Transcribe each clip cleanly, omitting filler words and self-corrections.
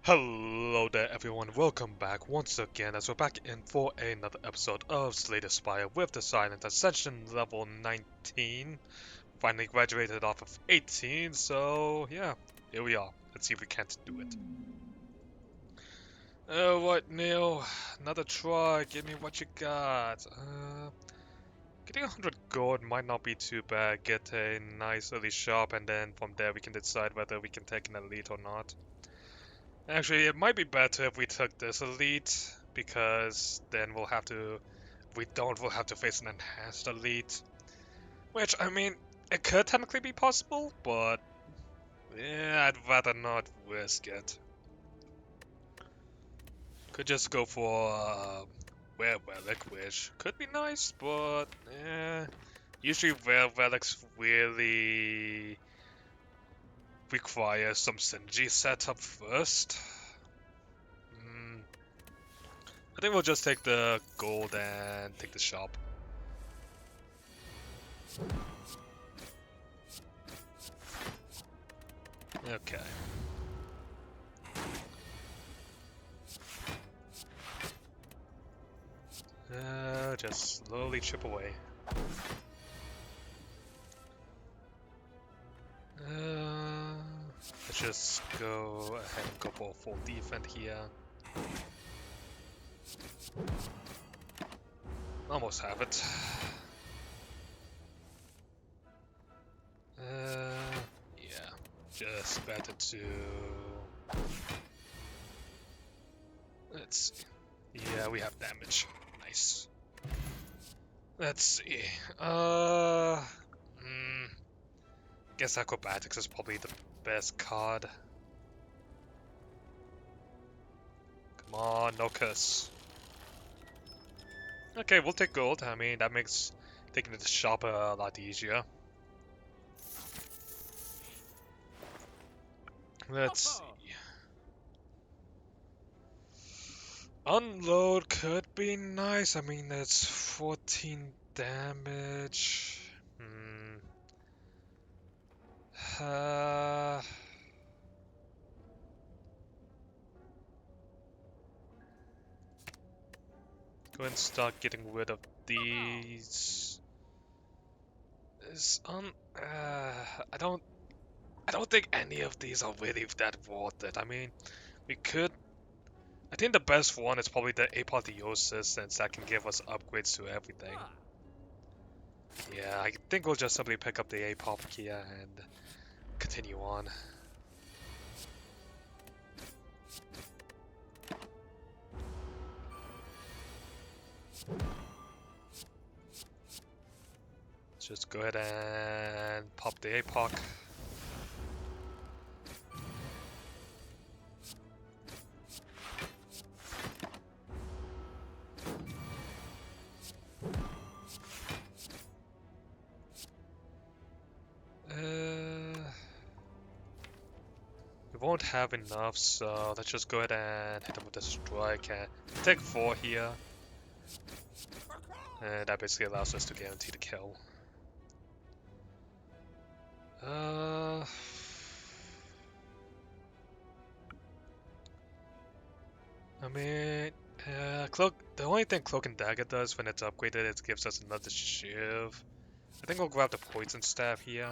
Hello there everyone, welcome back once again as we're back in for another episode of Spire with the Silent Ascension level 19. Finally graduated off of 18, so yeah, here we are. Let's see if we can't do it. What, Neil? Another try, give me what you got. Getting 100 gold might not be too bad. Get a nice early shop and then from there we can decide whether we can take an elite or not. Actually, it might be better if we took this elite, because then we'll have to, if we don't, we'll have to face an enhanced elite. Which, I mean, it could technically be possible, but yeah, I'd rather not risk it. Could just go for Rare Relic, which could be nice, but usually Rare Relics really require some synergy setup first. I think we'll just take the gold and take the shop. Okay. Just slowly chip away. Let's just go ahead and go for a full defense here. Almost have it. Yeah, just better to. Let's see. Yeah, we have damage. Nice. Let's see. Guess acrobatics is probably the best card. Come on, no curse. Okay, we'll take gold. I mean, that makes taking it to the shop a lot easier. Let's see. Unload could be nice. I mean, it's 14 damage. Go and start getting rid of these. I don't think any of these are really that worth it. I mean, we could. I think the best one is probably the Apotheosis, since that can give us upgrades to everything. Yeah, I think we'll just simply pick up the Apop here and continue on. Let's just go ahead and pop the Apoc. We won't have enough, so let's just go ahead and hit him with a strike and take 4 here. And that basically allows us to guarantee the kill. I mean, Cloak. The only thing Cloak and Dagger does when it's upgraded is gives us another shiv. I think we'll grab the Poison Staff here.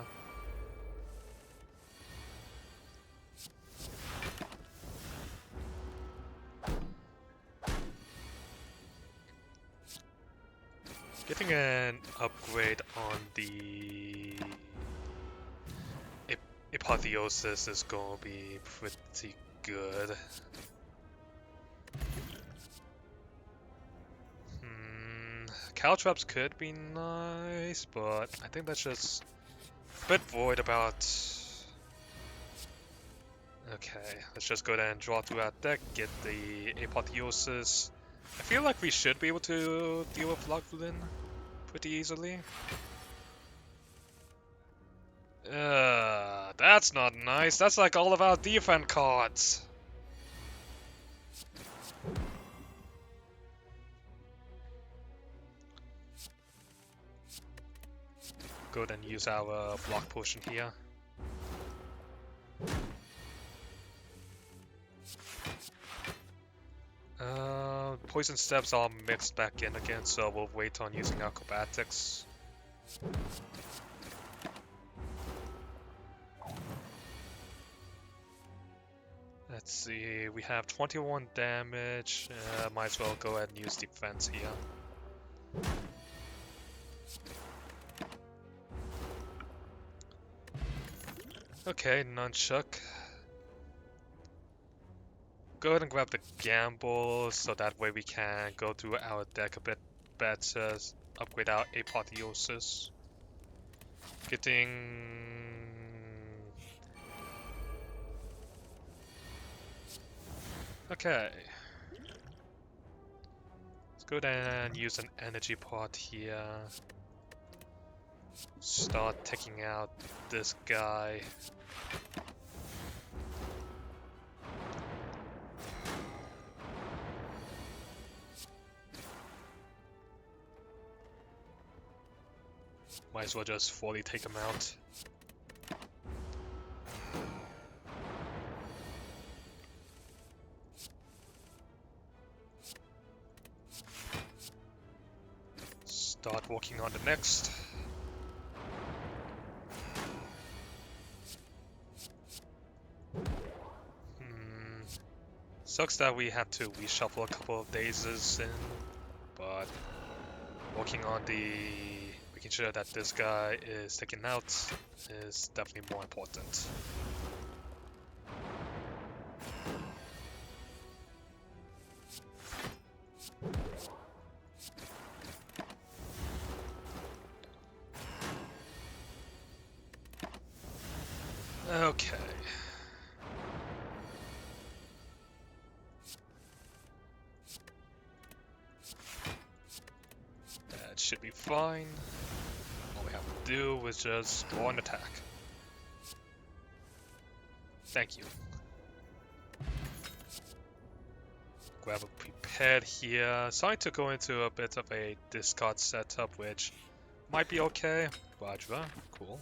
Getting an upgrade on the Apotheosis is gonna be pretty good. Caltrops could be nice, but I think that's just a bit void about. Okay, let's just go ahead and draw through our deck, get the Apotheosis. I feel like we should be able to deal with Lagvulin pretty easily. That's not nice. That's like all of our defense cards. Go ahead and use our block potion here. poison steps are mixed back in again, so we'll wait on using acrobatics. Let's see, we have 21 damage. Might as well go ahead and use defense here. Okay, nunchuck. Go ahead and grab the gamble so that way we can go through our deck a bit better. Upgrade our apotheosis. Getting... Okay. Let's go ahead and use an energy pot here. Start taking out this guy. Might as well just fully take him out. Start working on the next. Sucks that we had to reshuffle a couple of dazes in, but working on making sure that this guy is taken out is definitely more important. Okay. That should be fine. All we have to do is just draw an attack. Thank you. Grab a prepared here. Starting to go into a bit of a discard setup, which might be okay. Roger, cool.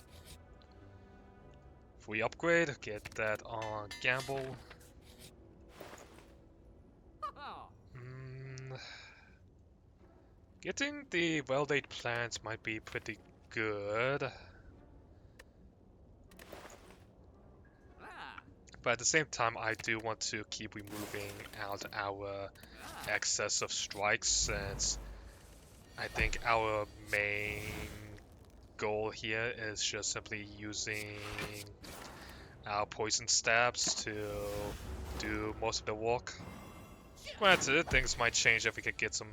If we upgrade, get that on gamble. Getting the well-laid plans might be pretty good. But at the same time, I do want to keep removing out our excess of strikes, since I think our main goal here is just simply using our poison stabs to do most of the work. Granted, things might change if we could get some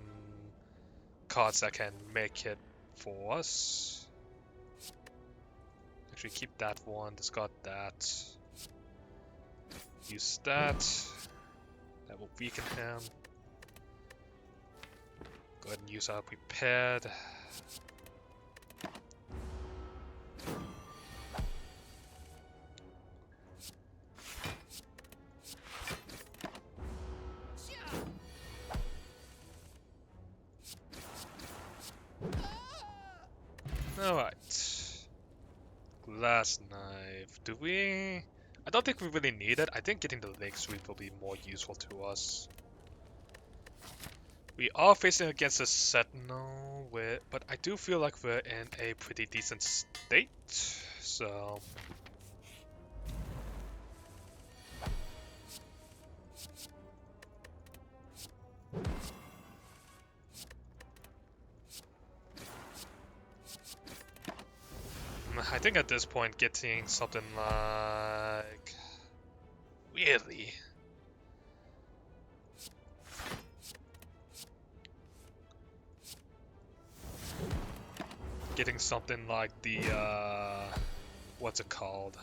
cards that can make it for us. Actually, keep that one, discard that. Use that. That will weaken him. Go ahead and use our prepared. Alright. Glass knife. Do we... I don't think we really need it. I think getting the leg sweep will be more useful to us. We are facing against a Sentinel, but I do feel like we're in a pretty decent state, so... I think at this point getting something like... Really? Getting something like the, what's it called?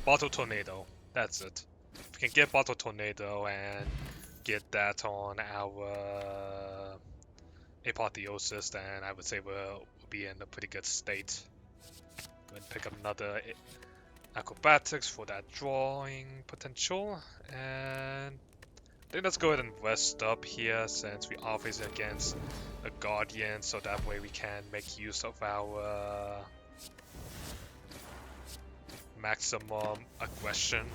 Bottle Tornado, that's it. If we can get Bottle Tornado and get that on our Apotheosis, then I would say we'll be in a pretty good state. Go ahead and pick up another Acrobatics for that drawing potential, and I think let's go ahead and rest up here since we are facing against a Guardian, so that way we can make use of our maximum aggression.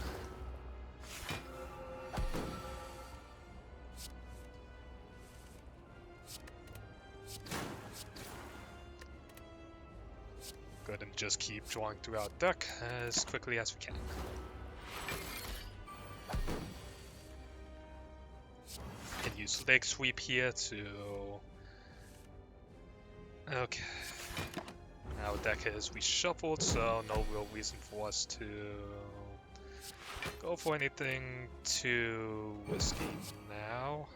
Good, and just keep drawing through our deck as quickly as we can. Can use leg sweep here to... Okay. Our deck is reshuffled, so no real reason for us to go for anything too risky now.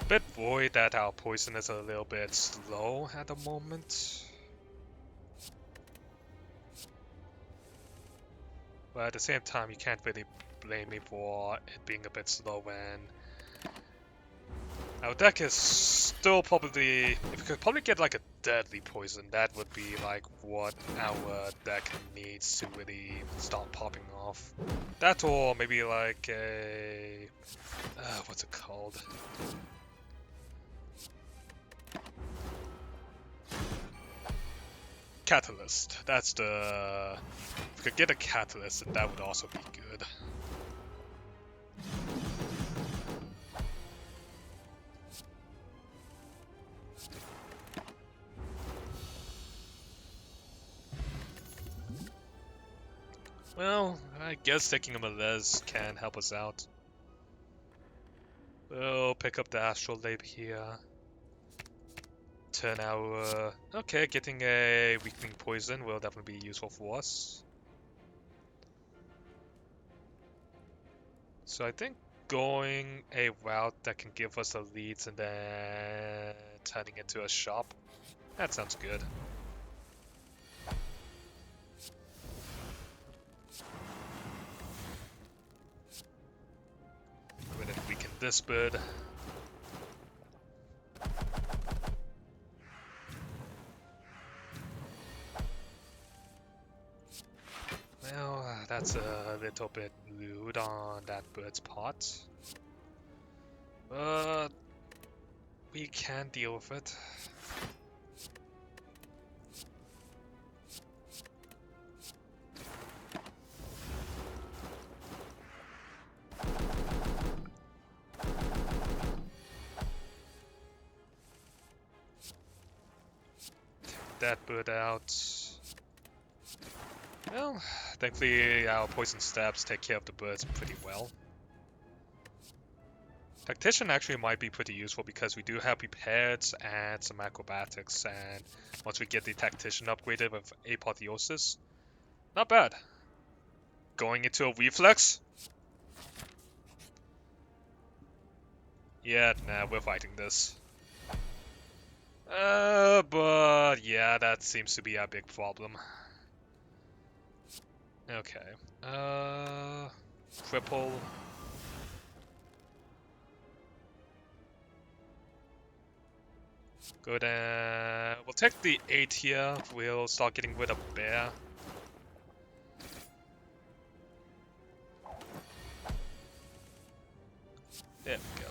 Bit worried that our poison is a little bit slow at the moment. But at the same time, you can't really blame me for it being a bit slow when our deck is still probably... If we could probably get like a deadly poison, that would be like what our deck needs to really start popping off. That or maybe like a... what's it called? Catalyst. That's the... If we could get a catalyst, then that would also be good. Well, I guess taking a Melez can help us out. We'll pick up the Astral Lab here. Turn our... okay, getting a weakening poison will definitely be useful for us. So I think going a route that can give us the leads and then turning into a shop, that sounds good. Go ahead and weaken this bird. Well, that's a little bit rude on that bird's part. But we can deal with it. Take that bird out. Well, thankfully our poison stabs take care of the birds pretty well. Tactician actually might be pretty useful because we do have prepared and some acrobatics, and once we get the tactician upgraded with apotheosis, not bad. Going into a reflex? Yeah, nah, we're fighting this. But yeah, that seems to be our big problem. Okay. Triple. Good, we'll take the 8 here. We'll start getting rid of bear. There we go.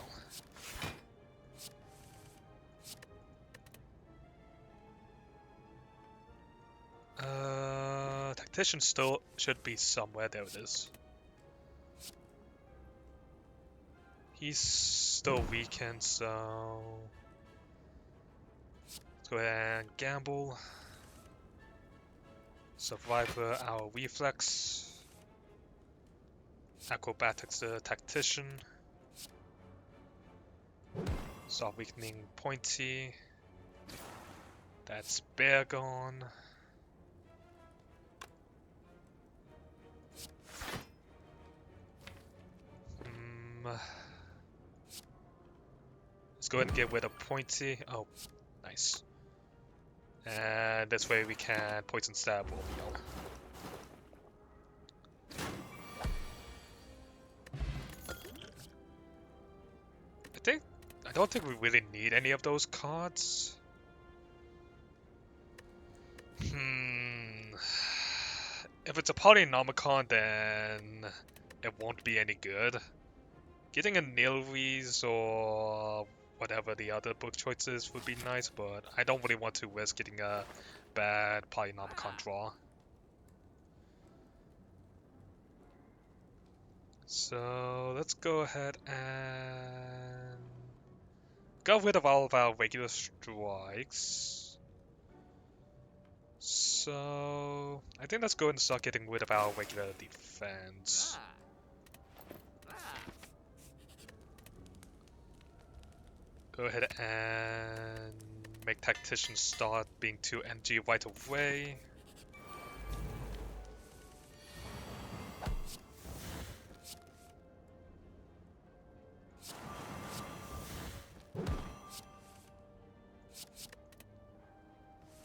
Tactician still should be somewhere. There it is. He's still weakened, so... Let's go ahead and gamble. Survivor, our reflex. Acrobatics, the tactician. Start weakening pointy. That's bear gone. Let's go ahead and get rid of pointy. Oh, nice. And this way we can poison stab Orbeal. I don't think we really need any of those cards. if it's a Polynomicon, then it won't be any good. Getting a Nilvis or whatever the other book choices would be nice, but I don't really want to risk getting a bad Polynomicon draw. So let's go ahead and go rid of all of our regular strikes. So I think let's go and start getting rid of our regular defense. Go ahead and make Tactician start being 2 NG right away.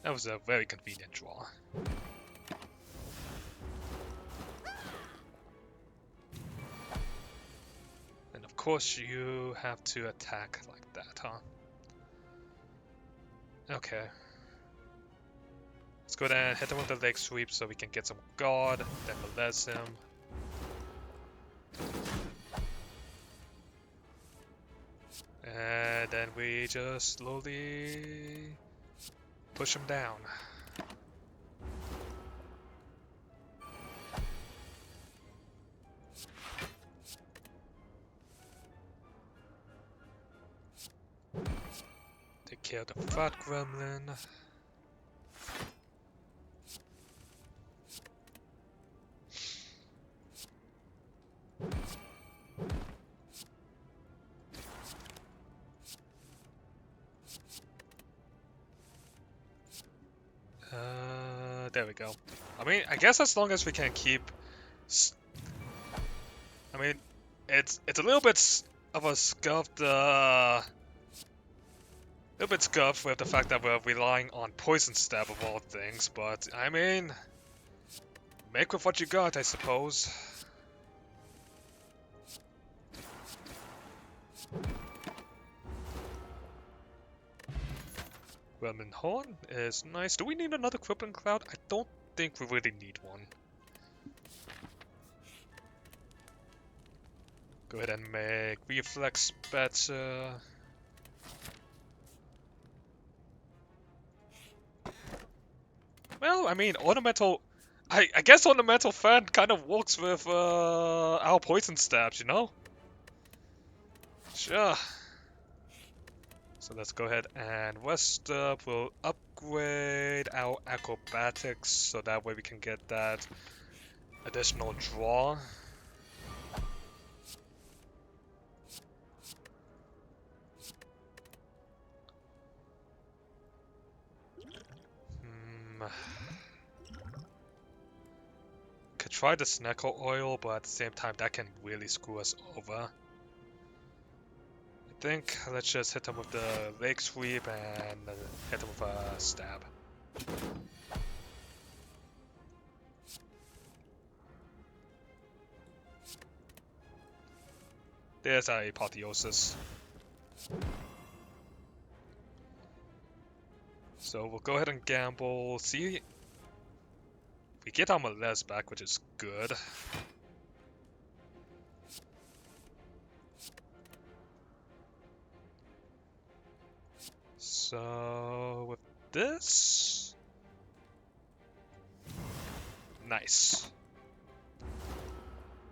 That was a very convenient draw. And of course you have to attack like that, huh? Okay. Let's go ahead and hit him with the leg sweep so we can get some guard, then molest him. And then we just slowly push him down. Take care of the fat gremlin. There we go. I mean, I guess as long as we can keep... I mean, it's a little bit of a scuffed, little bit scuffed with the fact that we're relying on Poison Stab of all things, but I mean, make with what you got, I suppose. Gremlin Horn is nice. Do we need another Crippling Cloud? I don't think we really need one. Go ahead and make Reflex better. Well, I mean, Ornamental... I guess Ornamental Fan kind of works with our Poison Stabs, you know? Sure. So let's go ahead and rest up. We'll upgrade our acrobatics so that way we can get that additional draw. Could try the Snecko Oil, but at the same time that can really screw us over. I think let's just hit him with the leg sweep and hit him with a stab. There's our Apotheosis. So we'll go ahead and gamble, see... We get our molest back, which is good. So with this, nice.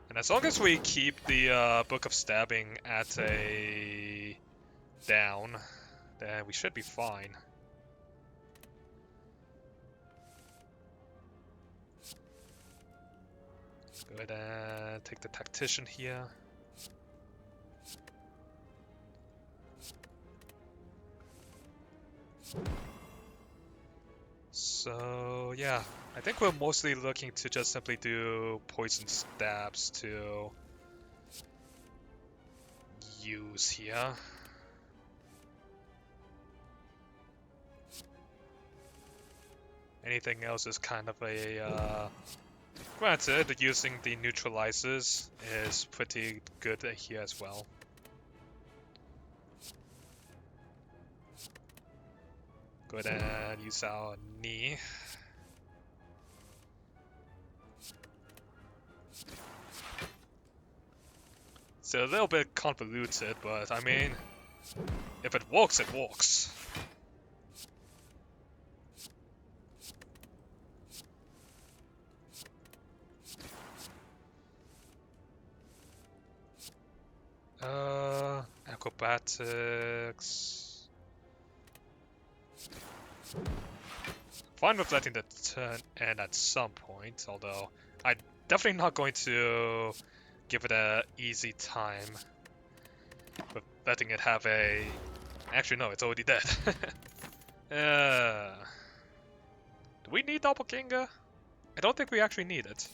And as long as we keep the Book of Stabbing at a down, then we should be fine. Go ahead and take the Tactician here. So yeah, I think we're mostly looking to just simply do Poison Stabs to use here. Anything else is kind of a granted, using the neutralizers is pretty good here as well. Go ahead and use our knee. It's a little bit convoluted, but I mean, if it works, it works. Acrobatics. Fine with letting the turn end at some point, although I'm definitely not going to give it a easy time with letting it have a... Actually, no, it's already dead. Do we need Doppelganger? I don't think we actually need it.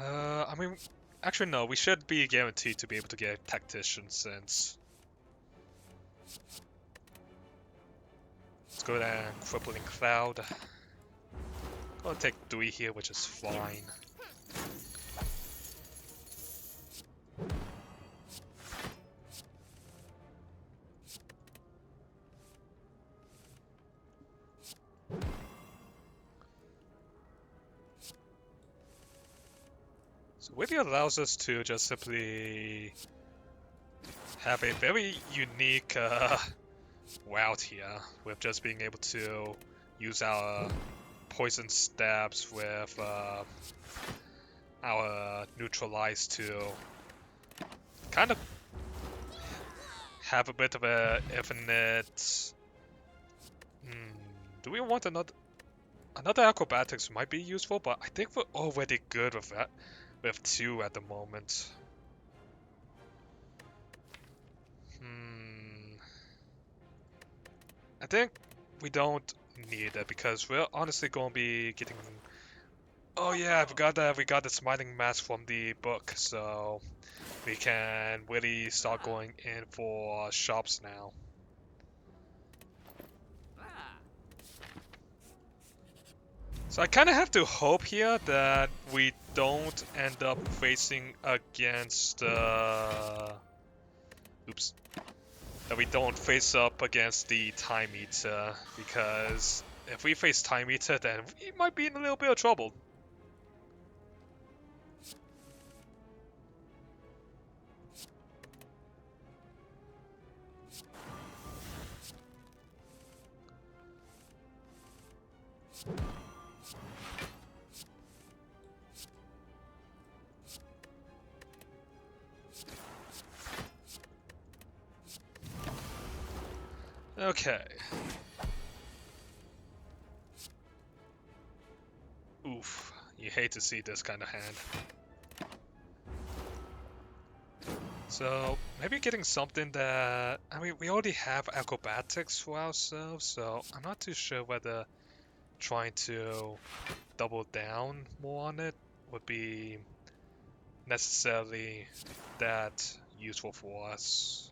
I mean, actually no, we should be guaranteed to be able to get a Tactician since... Let's go down, Crippling Cloud. Gonna take 3 here, which is fine. So Witty allows us to just simply have a very unique route here, with just being able to use our poison stabs with our neutralize to kind of have a bit of a infinite... do we want another acrobatics might be useful, but I think we're already good with that, with 2 at the moment. I think we don't need it because we're honestly going to be getting... Oh yeah, I forgot that we got the Smiling Mask from the book, so we can really start going in for shops now. So I kind of have to hope here that we don't end up facing against... Oops. That we don't face up against the Time Eater, because if we face Time Eater, then we might be in a little bit of trouble. Okay. Oof. You hate to see this kind of hand. So, maybe getting something that... I mean, we already have acrobatics for ourselves, so I'm not too sure whether trying to double down more on it would be necessarily that useful for us.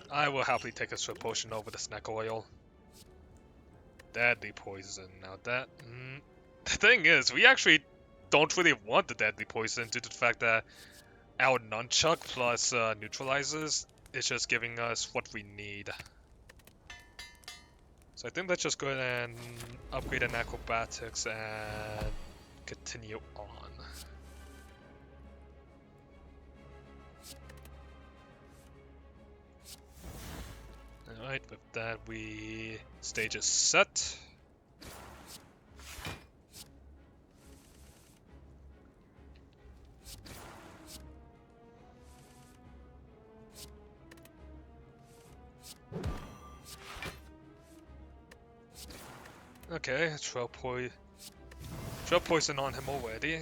I will happily take a swift potion over the snack oil. Deadly poison. Now that... the thing is, we actually don't really want the deadly poison due to the fact that our nunchuck plus neutralizers is just giving us what we need. So I think let's just go ahead and upgrade an acrobatics and continue on. Alright, with that we... stage is set. Okay, throw poison on him already.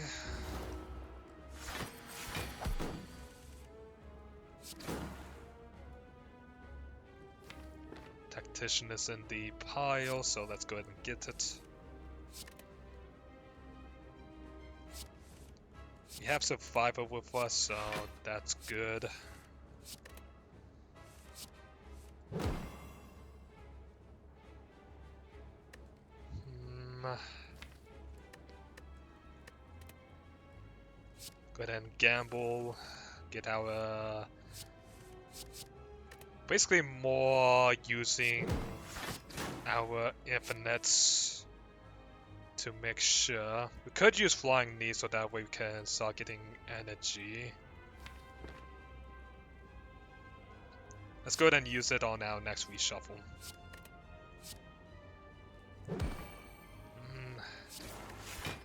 Tactician is in the pile, so let's go ahead and get it. We have Survivor with us, so that's good. Go ahead and gamble, get our... basically more using our infinites to make sure. We could use Flying Knee so that way we can start getting energy. Let's go ahead and use it on our next reshuffle.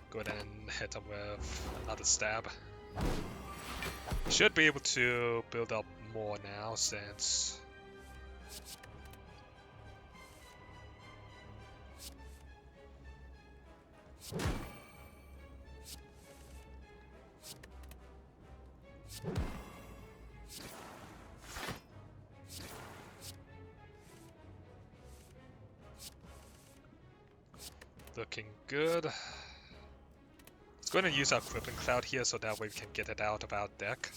Go ahead and hit him with another stab. Should be able to build up more now since... Looking good. Let's go ahead and use our Crippling Cloud here so that way we can get it out of our deck.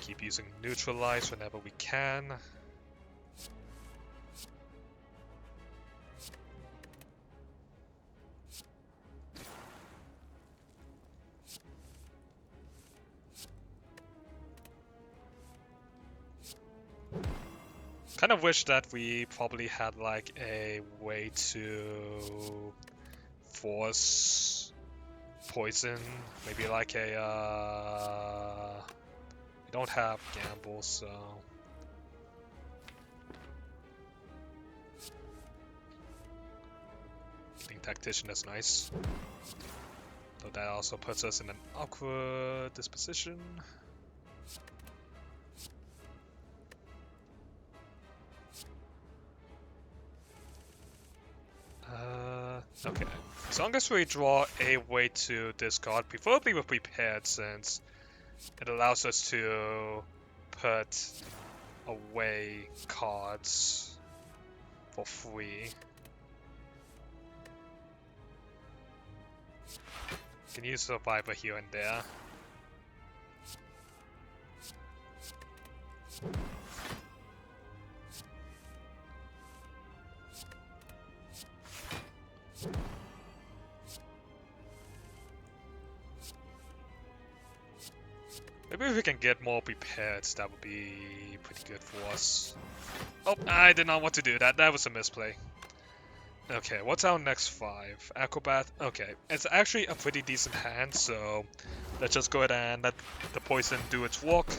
Keep using Neutralize whenever we can. Kind of wish that we probably had like a way to force poison, maybe like a we don't have gamble, so getting Tactician is nice. So that also puts us in an awkward disposition. Okay. As long as we draw a way to discard, preferably with Prepared, since it allows us to put away cards for free. Can use Survivor here and there. Maybe if we can get more prepared, that would be pretty good for us. Oh, I did not want to do that. That was a misplay. Okay, what's our next 5? Acrobat? Okay, it's actually a pretty decent hand, so let's just go ahead and let the poison do its work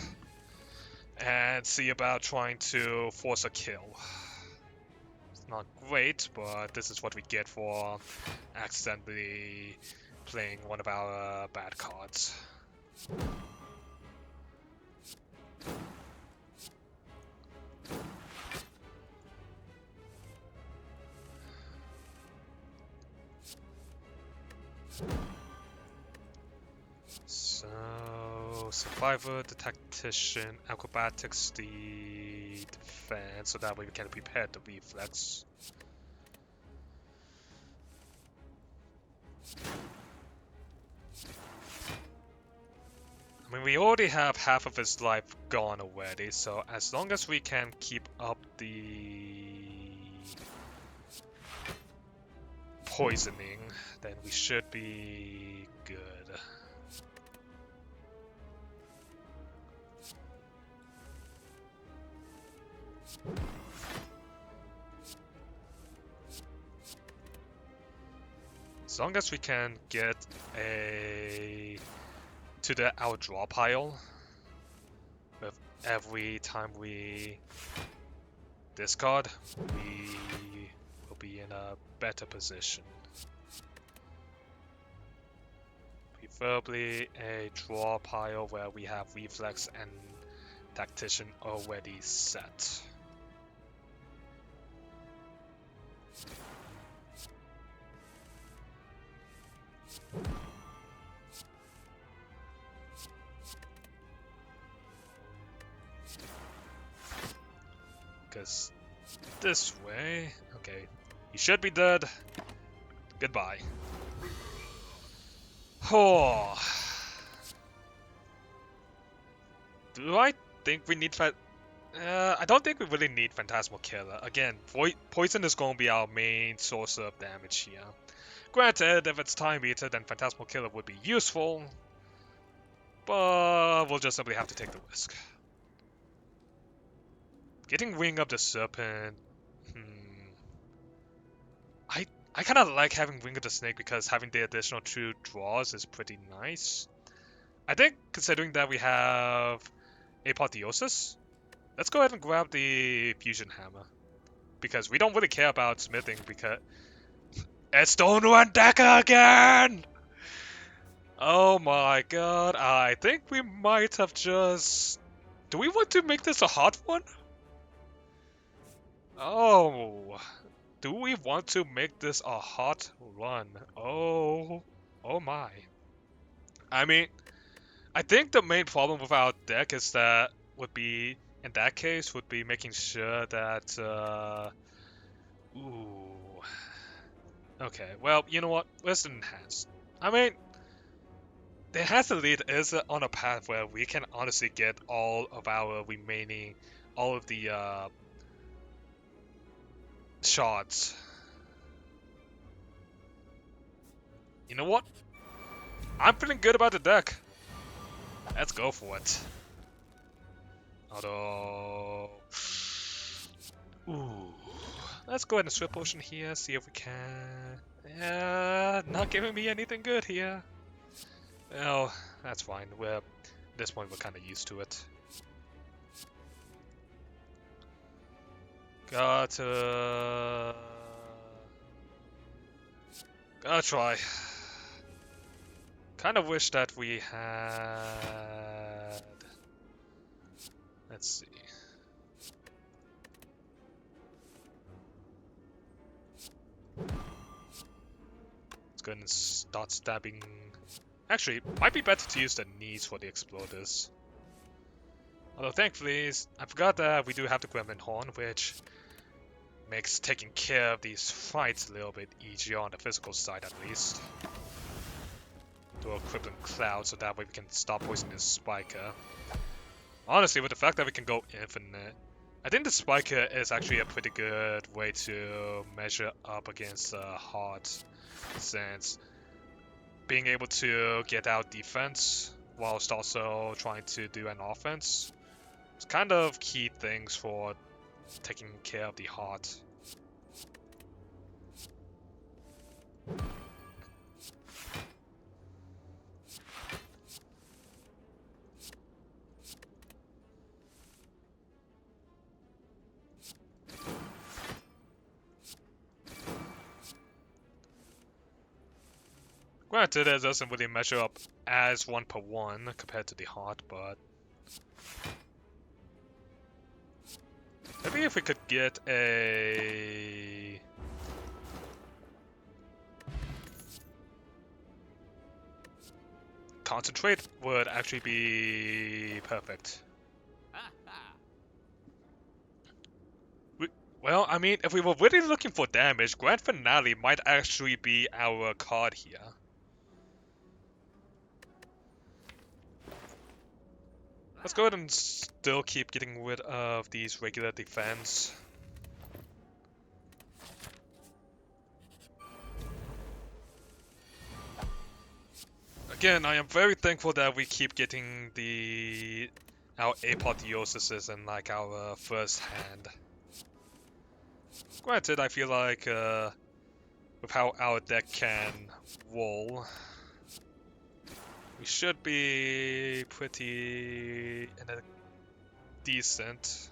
and see about trying to force a kill. It's not great, but this is what we get for accidentally playing one of our bad cards. So, Survivor, the Tactician, Acrobatics, the Defense, so that way we can prepare the Reflex. I mean, we already have half of his life gone already, so as long as we can keep up the poisoning, then we should be good. As long as we can get to our draw pile with every time we discard, we will be in a better position. Preferably a draw pile where we have Reflex and Tactician already set. is this way. Okay. He should be dead. Goodbye. Oh. Do I think we need I don't think we really need Phantasmal Killer. Again, poison is going to be our main source of damage here. Granted, if it's Time Eater, then Phantasmal Killer would be useful. But we'll just simply have to take the risk. Getting Wing of the Serpent... I kind of like having Wing of the Snake because having the additional 2 draws is pretty nice. I think, considering that we have Apotheosis, let's go ahead and grab the Fusion Hammer. Because we don't really care about smithing because... It's Stone Run Decker again! Oh my god, I think we might have just... Do we want to make this a hot one? Oh... Do we want to make this a hot run? Oh my. I mean, I think the main problem with our deck is that would be, in that case, would be making sure that, ooh. Okay, well, you know what? Let's enhance. I mean, the Enhanced Elite is on a path where we can honestly get all of our remaining, all of the, shards. You know what? I'm feeling good about the deck. Let's go for it. Although... Ooh. Let's go ahead and Swift Potion here, see if we can... Yeah, not giving me anything good here. Well, that's fine. At this point, we're kind of used to it. Gotta try. Kind of wish that we had... Let's see. Let's go ahead and start stabbing. Actually, might be better to use the knees for the exploders. Although thankfully, I forgot that we do have the Gremlin Horn, which makes taking care of these fights a little bit easier on the physical side at least. Do a Crippling Cloud so that way we can stop poisoning this Spiker. Honestly, with the fact that we can go infinite, I think the Spiker is actually a pretty good way to measure up against Heart, since being able to get out defense whilst also trying to do an offense, it's kind of key things for taking care of the Heart. Granted, it doesn't really measure up as 1/1 compared to the Heart, but maybe if we could get a... Concentrate would actually be perfect. Well, I mean, if we were really looking for damage, Grand Finale might actually be our card here. Let's go ahead and still keep getting rid of these regular defense. Again, I am very thankful that we keep getting our Apotheosis in like our first hand. Granted, I feel like with how our deck can roll, we should be pretty in a decent.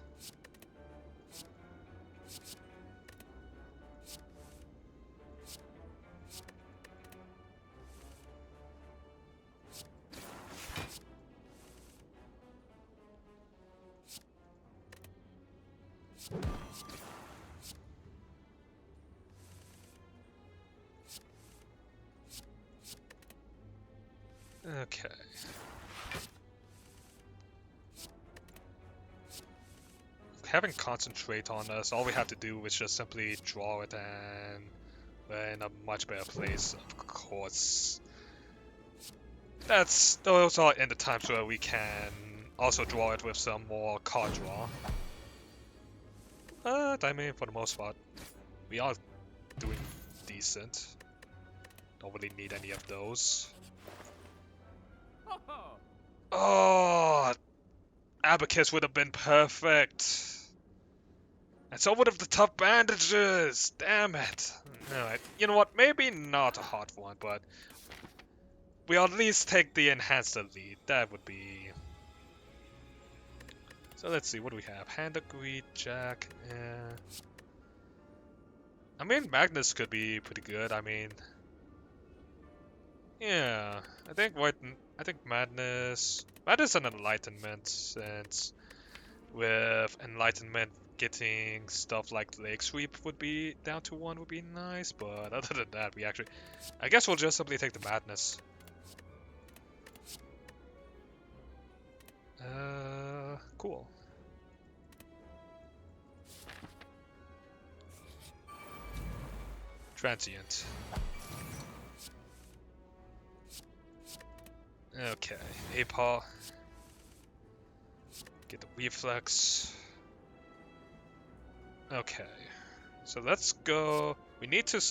Okay. having concentrate on us, all we have to do is just simply draw it and we're in a much better place, of course. Those are in the times where we can also draw it with some more card draw. But I mean, for the most part, we are doing decent. Don't really need any of those. Oh, Abacus would have been perfect. And so would have the tough bandages. Damn it. Alright, you know what? Maybe not a hard one, but we'll at least take the enhanced elite. That would be. So let's see, what do we have? Hand of Greed, Jack. I mean, Magnus could be pretty good. I mean, yeah, I think Madness and Enlightenment, since with Enlightenment getting stuff like Leg Sweep would be down to 1 would be nice, but other than that, I guess we'll just simply take the Madness. Cool. Transient. Okay, A-Paw. Get the Reflex. Okay, so let's go. We need to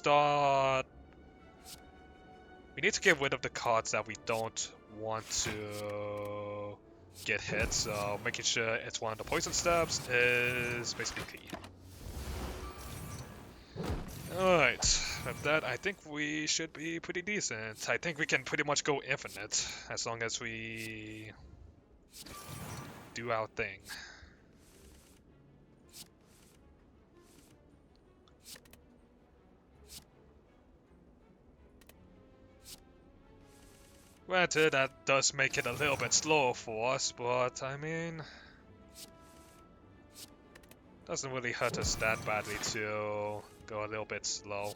get rid of the cards that we don't want to get hit, so making sure it's one of the poison stabs is basically key. Alright, with that, I think we should be pretty decent. I think we can pretty much go infinite, as long as we do our thing. Granted, that does make it a little bit slower for us, but I mean, doesn't really hurt us that badly to go a little bit slow.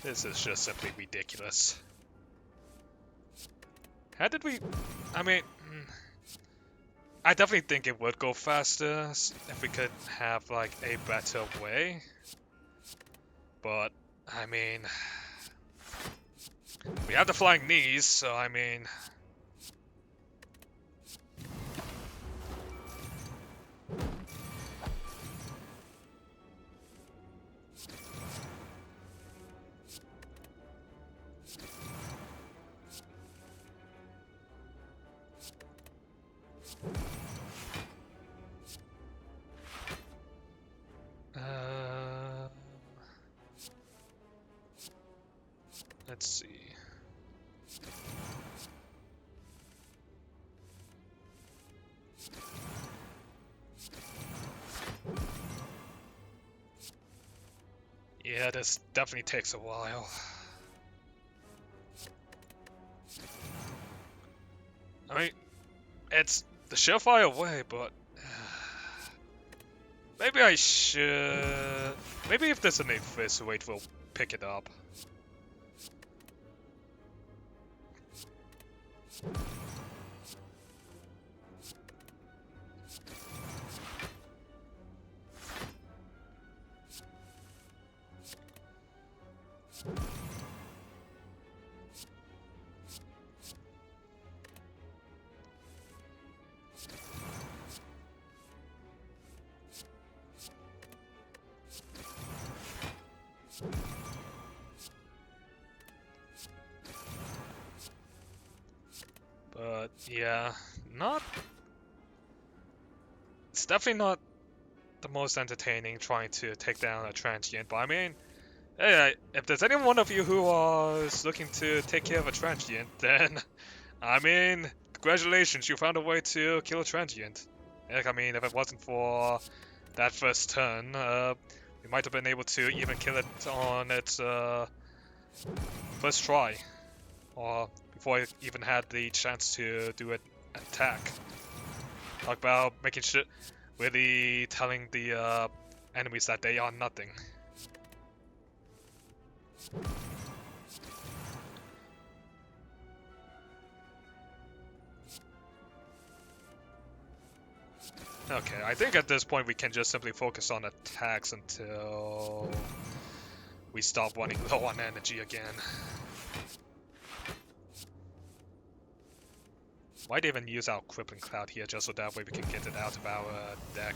This is just simply ridiculous. How did we... I mean... I definitely think it would go faster if we could have, like, a better way. But, I mean... we have the flying knees, so I mean... let's see. Yeah, this definitely takes a while. I mean, it's the surefire way, but maybe I should. Maybe if there's an Abyss, wait, we'll pick it up. But yeah, it's definitely not the most entertaining trying to take down a transient, but I mean, hey, if there's any one of you who is looking to take care of a transient, then, I mean, congratulations, you found a way to kill a transient. Heck, I mean, if it wasn't for that first turn, we might have been able to even kill it on its first try, or before it even had the chance to do an attack. Talk about making sure. really telling the enemies that they are nothing. Okay, I think at this point we can just simply focus on attacks until we stop running low on energy again. Might even use our Crippling Cloud here just so that way we can get it out of our deck.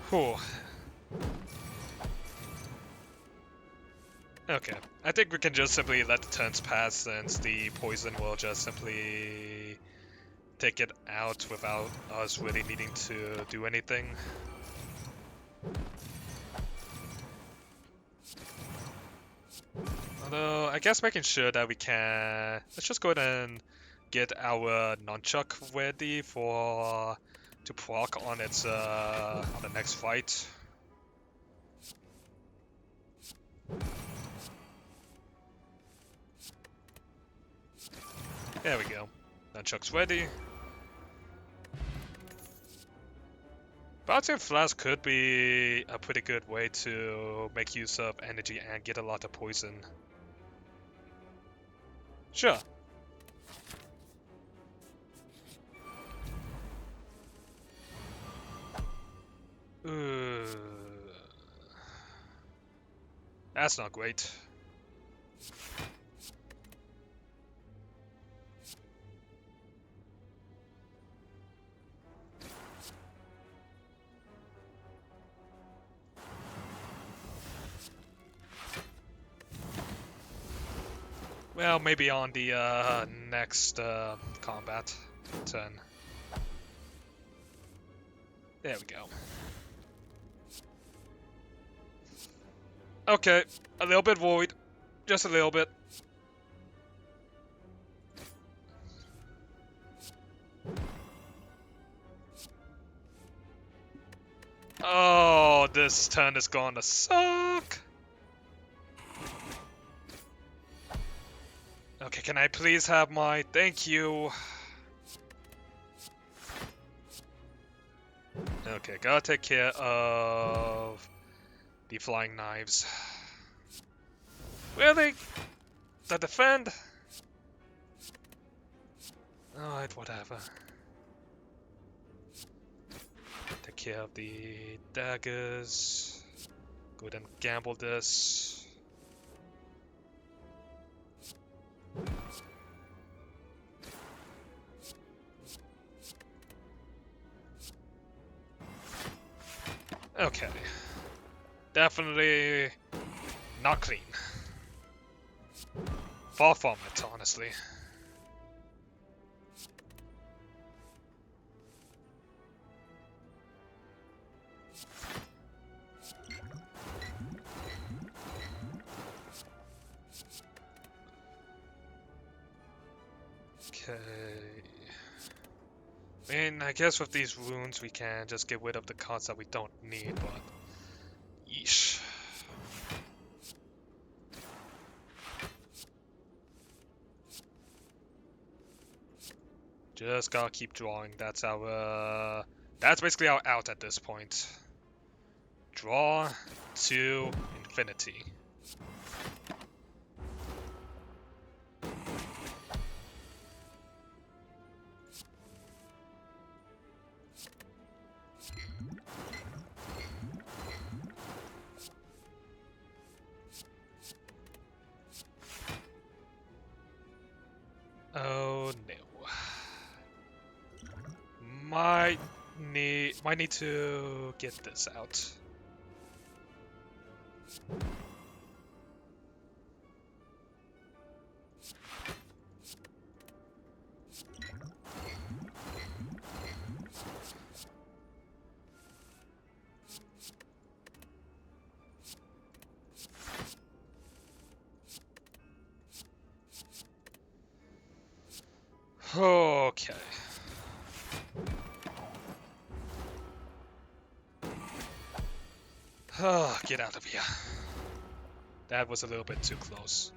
Whew. Okay, I think we can just simply let the turns pass since the poison will just simply take it out without us really needing to do anything. Although, I guess making sure that we can... Let's just go ahead and get our nunchuck ready to proc on its on the next fight. There we go. Nunchuck's ready. Bouncing Flask could be a pretty good way to make use of energy and get a lot of poison. Sure. That's not great. Well, maybe on the next combat turn. There we go. Okay, a little bit worried. Just a little bit. Oh, this turn is gonna suck. Okay, can I please have my... Thank you. Okay, gotta take care of the flying knives. Really? The defend? Alright, whatever. Take care of the daggers. Go ahead and gamble this. Okay. Definitely not clean. Far from it, honestly. Okay. I mean, I guess with these runes we can just get rid of the cards that we don't need, but... Yeesh. Just gotta keep drawing. That's our... That's basically our out at this point. Draw to infinity. Oh no. Might need to get this out. Okay. Get out of here. That was a little bit too close.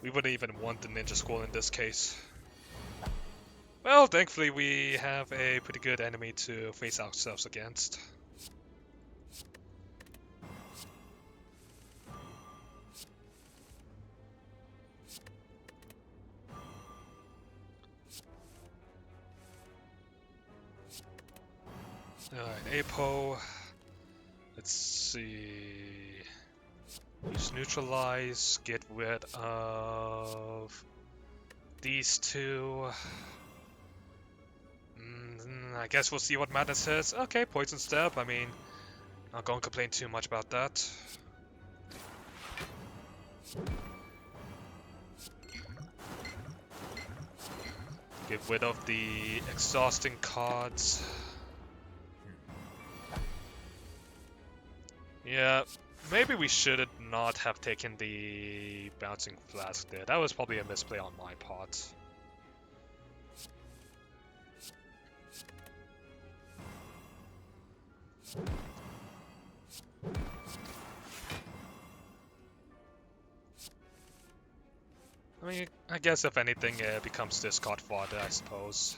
We wouldn't even want the ninja squall in this case. Well, thankfully we have a pretty good enemy to face ourselves against. Alright, Apo. Let's see. Use neutralize, get rid of these two. I guess we'll see what Madness says. Okay, poison stab. I mean, not gonna complain too much about that. Get rid of the exhausting cards. Yeah, maybe we should not have taken the bouncing flask there. That was probably a misplay on my part. I mean, I guess if anything, it becomes discard fodder, I suppose.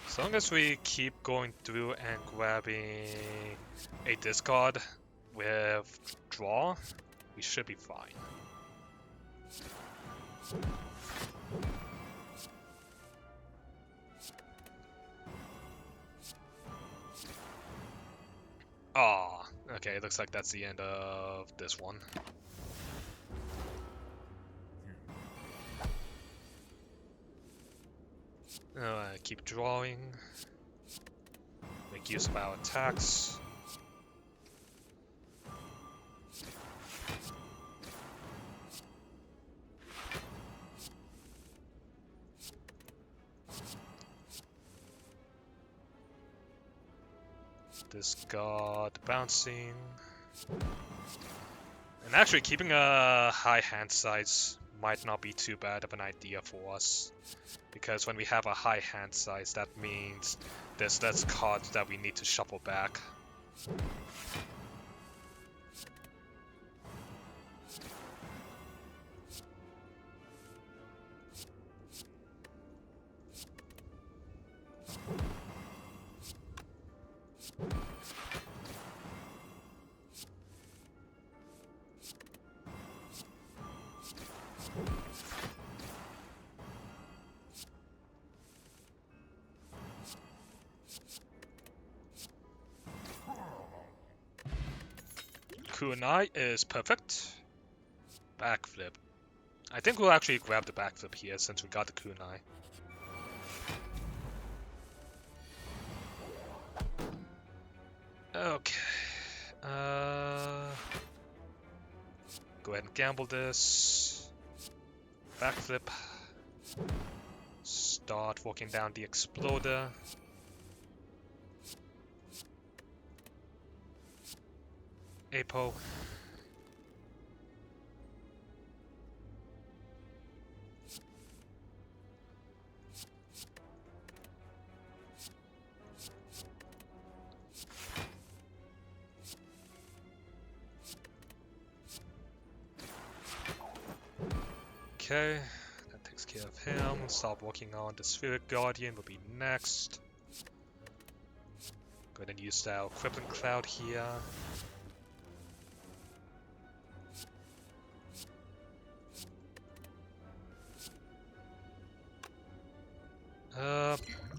As long as we keep going through and grabbing a discard with draw, we should be fine. Ah, okay, it looks like that's the end of this one. Keep drawing. Make use of our attacks. Discard bouncing. And actually, keeping a high hand size might not be too bad of an idea for us. Because when we have a high hand size, that means there's less cards that we need to shuffle back. Kunai is perfect. Backflip. I think we'll actually grab the backflip here since we got the kunai. Okay. Go ahead and gamble this. Backflip. Start walking down the exploder. Apo. Okay, that takes care of him. Start working on the Spheric Guardian will be next. Go ahead and use our Crippling Cloud here.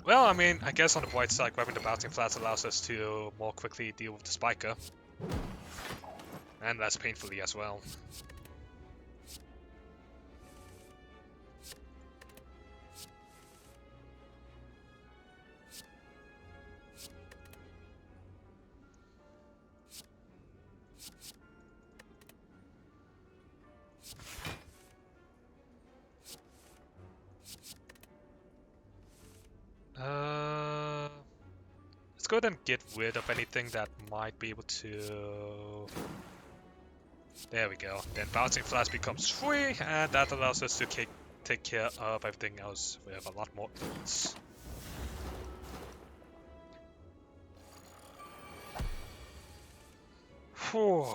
Well, I mean, I guess on the bright side, grabbing the Bouncing Flats allows us to more quickly deal with the Spiker. And less painfully as well. Let's go ahead and get rid of anything that might be able to... There we go. Then Bouncing Flash becomes free, and that allows us to take care of everything else with a lot more ease. Whew.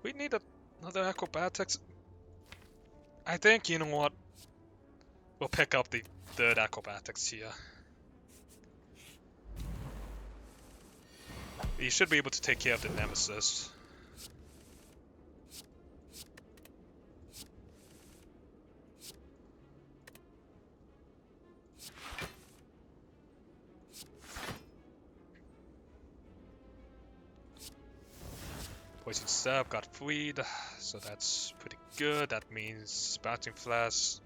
We need another acrobatics. I think, you know what? We'll pick up the third acrobatics here. You should be able to take care of the nemesis. Poison Stab got freed, so that's pretty good. That means Bouncing Flash.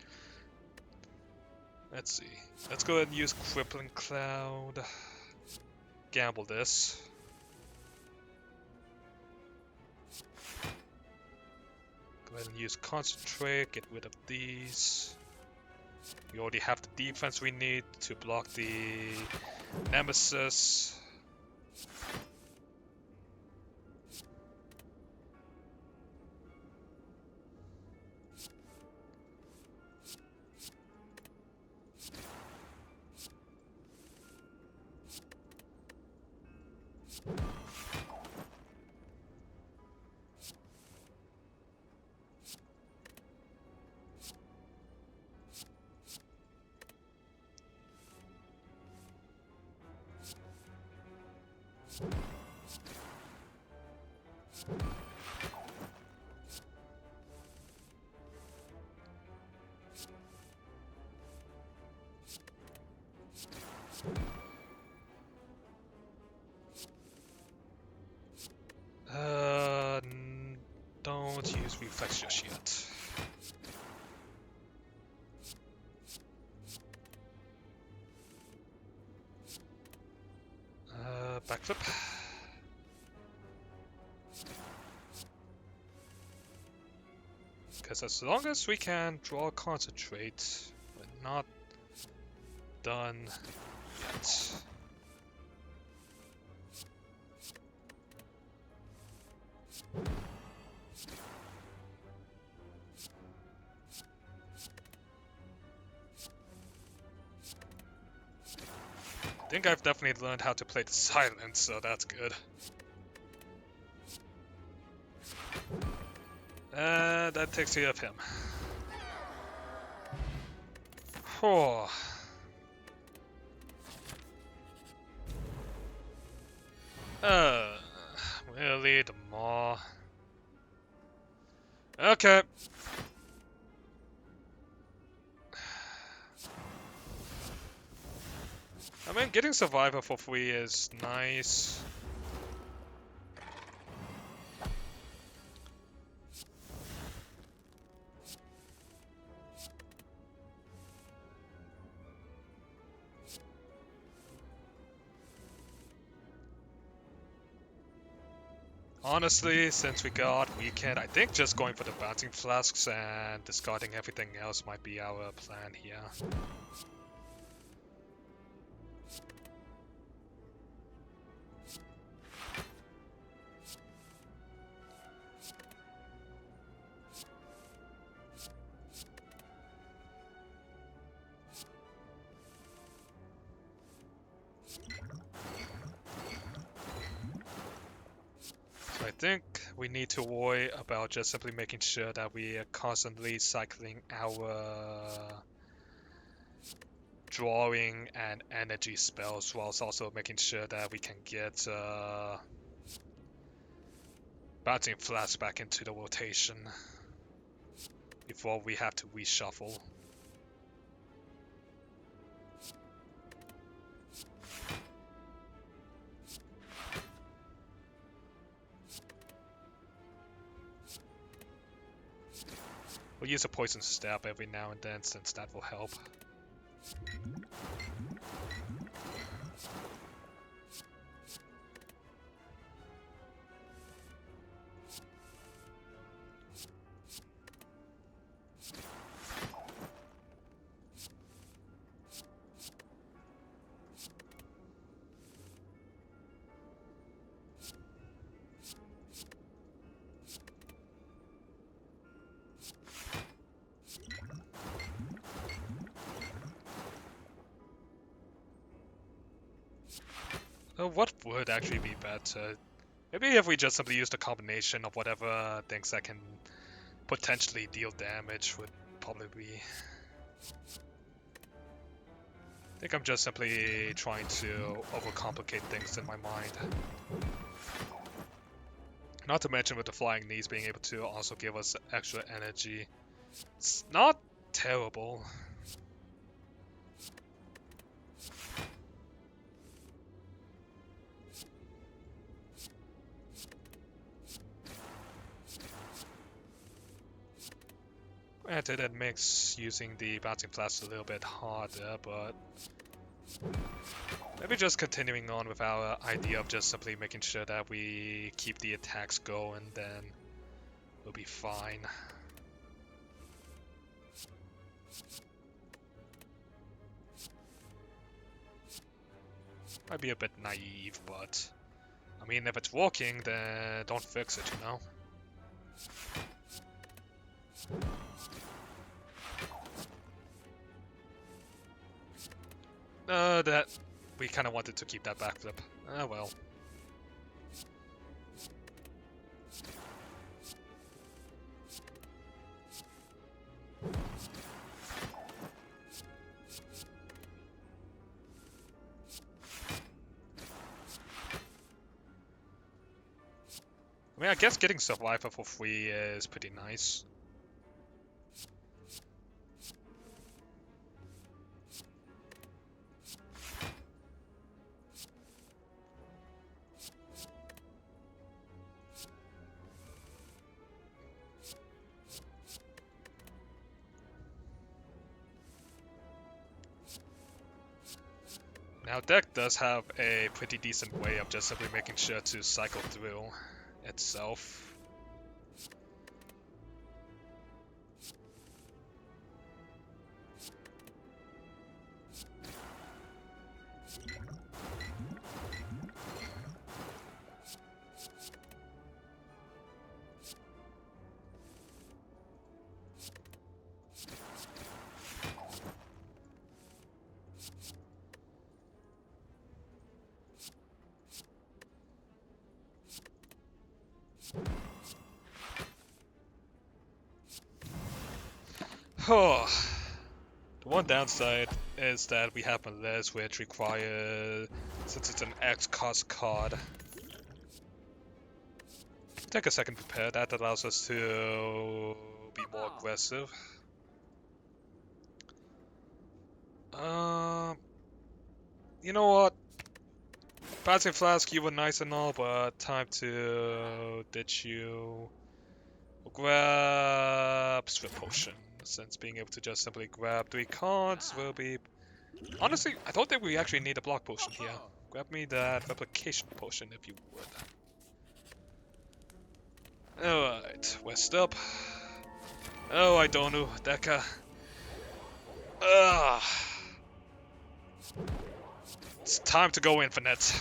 Let's see. Let's go ahead and use Crippling Cloud. Gamble this. Go ahead and use Concentrate, get rid of these. We already have the defense we need to block the Nemesis. Don't use reflex just yet. Backflip. Because as long as we can draw Concentrate, we're not done yet. I think I've definitely learned how to play the silence, so that's good. And that takes care of him. Whew. Really, the maw. Okay. I mean, getting Survivor for free is nice. Honestly, since we got Weekend, I think just going for the Bouncing Flasks and discarding everything else might be our plan here. I think we need to worry about just simply making sure that we are constantly cycling our drawing and energy spells, whilst also making sure that we can get Bouncing Flash back into the rotation before we have to reshuffle. We'll use a poison stab every now and then, since that will help. What would actually be better? Maybe if we just simply used a combination of whatever things that can potentially deal damage would probably be... I think I'm just simply trying to overcomplicate things in my mind. Not to mention with the flying knees being able to also give us extra energy. It's not terrible. Granted, it makes using the bouncing flask a little bit harder, but maybe just continuing on with our idea of just simply making sure that we keep the attacks going, then we'll be fine. Might be a bit naive, but I mean, if it's working, then don't fix it, you know? That we kind of wanted to keep that backflip. Ah, well. I mean, I guess getting Survivor for free is pretty nice. Now, deck does have a pretty decent way of just simply making sure to cycle through itself. Oh, the one downside is that we have a list which requires, since it's an X cost card, take a second to prepare. That allows us to be more aggressive. You know what? Bouncing Flask, you were nice and all, but time to ditch you. We'll grab Swift Potion, since being able to just simply grab 3 cards will be... Honestly, I don't think we actually need a block potion here. Grab me that replication potion if you would. Alright, West up. Oh, I don't know, Deca. Ugh. It's time to go infinite.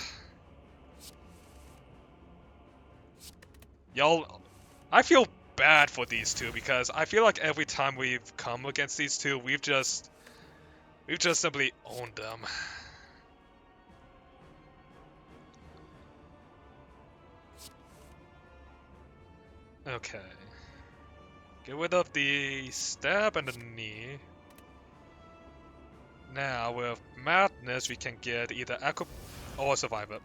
Y'all, I feel bad for these two because I feel like every time we've come against these two, we've just simply owned them. Okay. Get rid of the stab and the knee. Now, with Madness, we can get either Echo or Survivor.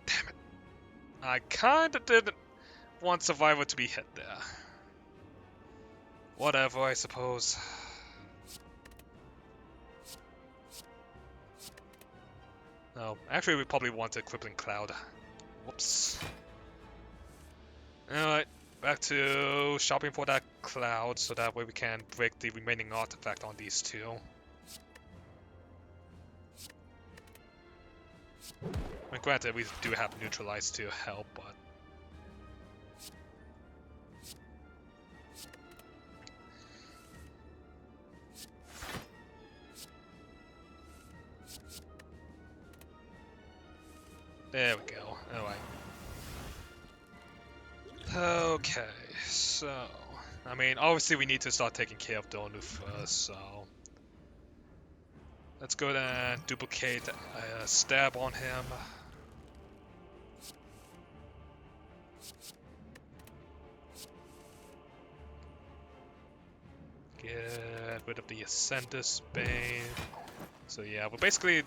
Damn it. I kinda didn't want Survivor to be hit there. Whatever, I suppose. No, actually we probably want a Crippling Cloud. Whoops. Alright, Back to shopping for that cloud, so that way we can break the remaining artifact on these two. I mean, granted, we do have neutralize to help, but... There we go. Alright. Okay, so... I mean, obviously we need to start taking care of Donu first, so... Let's go and duplicate a stab on him. Get rid of the Ascendus Bane. So yeah, we're basically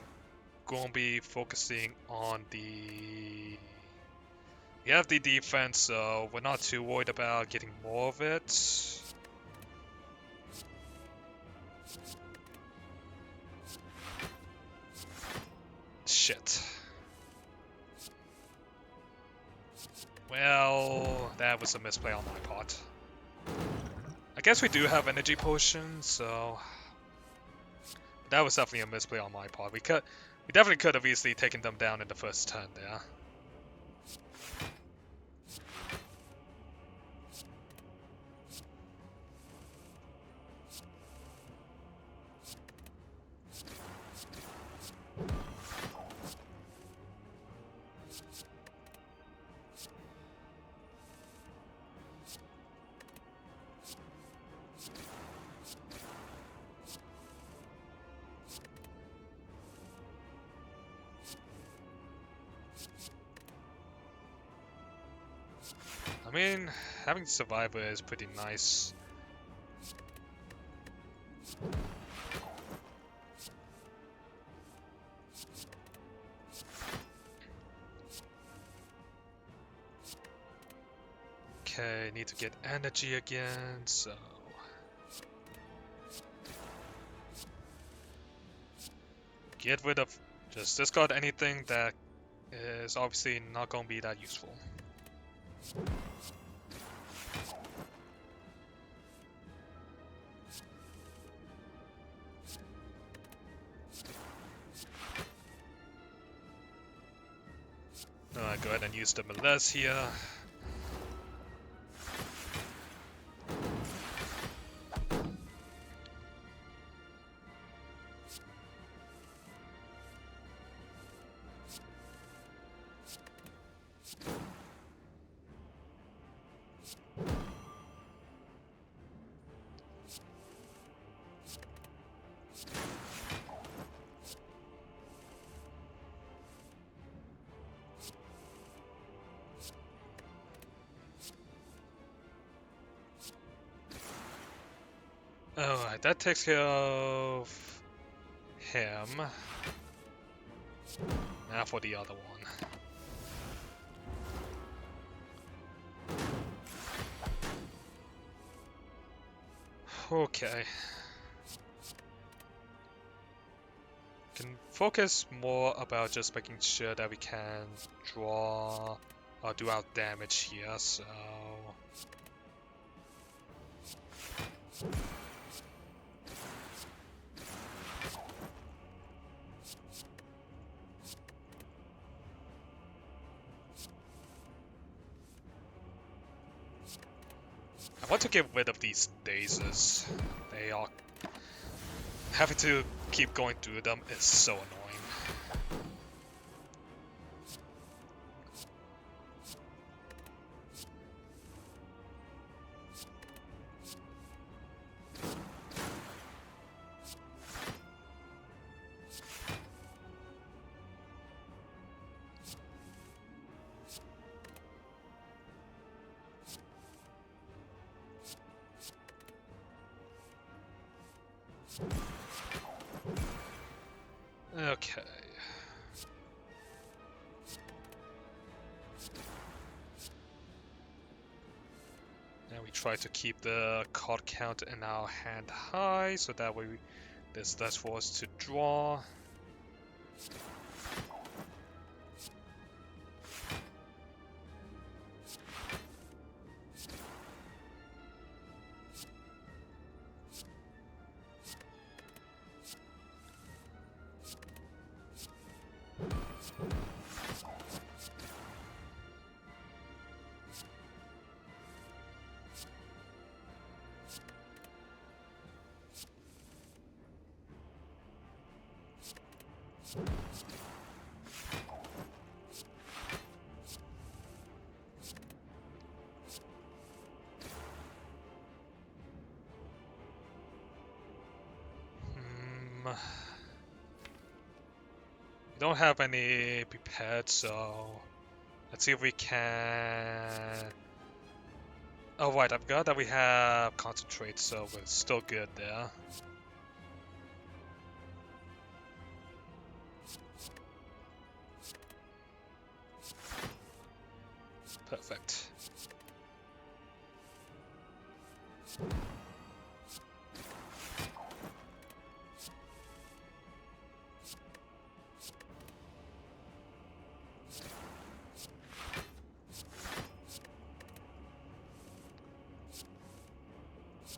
going to be focusing on the... We have the defense, so we're not too worried about getting more of it. Shit. Well, that was a misplay on my part. I guess we do have energy potions, so... That was definitely a misplay on my part. We definitely could have easily taken them down in the first turn there. I mean, having Survivor is pretty nice. Okay, need to get energy again, so... Get rid of... Just discard anything that is obviously not going to be that useful. Go ahead and use the Melez here. Alright, that takes care of him. Now for the other one. Okay. Can focus more about just making sure that we can draw or do our damage here, so... I want to get rid of these dazes. They are... Having to keep going through them is so annoying. Okay. Now we try to keep the card count in our hand high, so that way there's less for us to draw. We don't have any prepared, so let's see if we can. Oh right, I forgot that we have concentrate, so we're still good there. Perfect.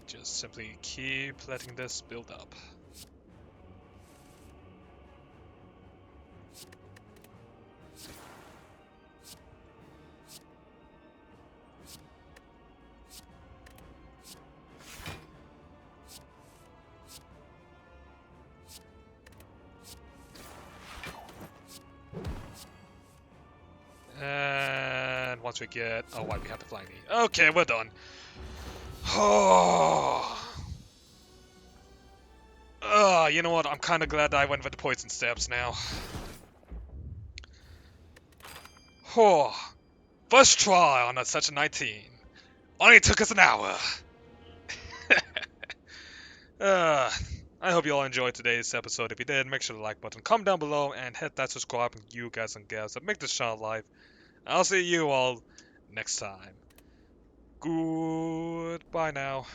Just simply keep letting this build up. And once we get... Oh, why we have the flying knee. Okay, we're done. Oh. You know what? I'm kind of glad that I went with the poison stabs now. Oh. First try on a Ascension 19. Only took us an hour. I hope you all enjoyed today's episode. If you did, make sure to like button, comment down below, and hit that subscribe and you guys and gals that make this channel live. I'll see you all next time. Goodbye now.